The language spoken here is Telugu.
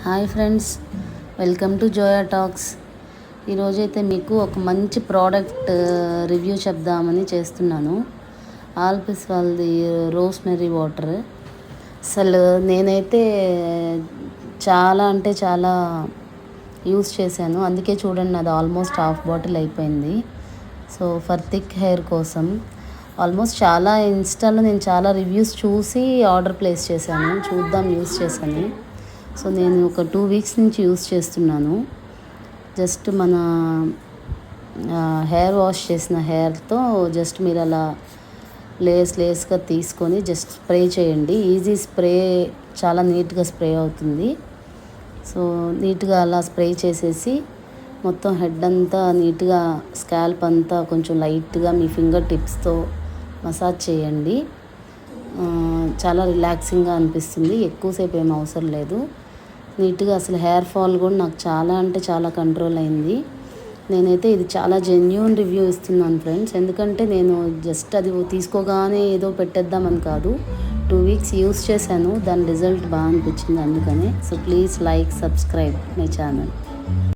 Hi friends, welcome to Zoya talks. ఈరోజైతే మీకు ఒక మంచి ప్రోడక్ట్ రివ్యూ చెప్దామని చేస్తున్నాను. ఆల్పిస్ వాళ్ళది రోస్మెరీ వాటర్. అసలు నేనైతే చాలా అంటే చాలా యూస్ చేశాను. అందుకే చూడండి, అది ఆల్మోస్ట్ హాఫ్ బాటిల్ అయిపోయింది. సో ఫర్ థిక్ హెయిర్ కోసం ఆల్మోస్ట్ చాలా ఇన్స్టాలో నేను చాలా రివ్యూస్ చూసి ఆర్డర్ ప్లేస్ చేశాను, చూద్దాం యూస్ చేశాను. సో నేను ఒక 2 వీక్స్ నుంచి యూస్ చేస్తున్నాను. జస్ట్ మన హెయిర్ వాష్ చేసిన హెయిర్తో జస్ట్ మీరు అలా లేస్గా తీసుకొని జస్ట్ స్ప్రే చేయండి. ఈజీ స్ప్రే, చాలా నీట్గా స్ప్రే అవుతుంది. సో నీట్గా అలా స్ప్రే చేసేసి మొత్తం హెడ్ అంతా నీట్గా, స్కాల్ప్ అంతా కొంచెం లైట్గా మీ ఫింగర్ టిప్స్తో మసాజ్ చేయండి. చాలా రిలాక్సింగ్గా అనిపిస్తుంది. ఎక్కువసేపు ఏం అవసరం లేదు. నీట్గా అసలు హెయిర్ ఫాల్ కూడా నాకు చాలా అంటే చాలా కంట్రోల్ అయింది. నేనైతే ఇది చాలా జెన్యూన్ రివ్యూ ఇస్తున్నాను ఫ్రెండ్స్. ఎందుకంటే నేను జస్ట్ అది తీసుకోగానే ఏదో పెట్టేద్దామని కాదు, 2 వీక్స్ యూస్ చేశాను, దాని రిజల్ట్ బాగా అనిపించింది అందుకనే. So please like, subscribe my channel.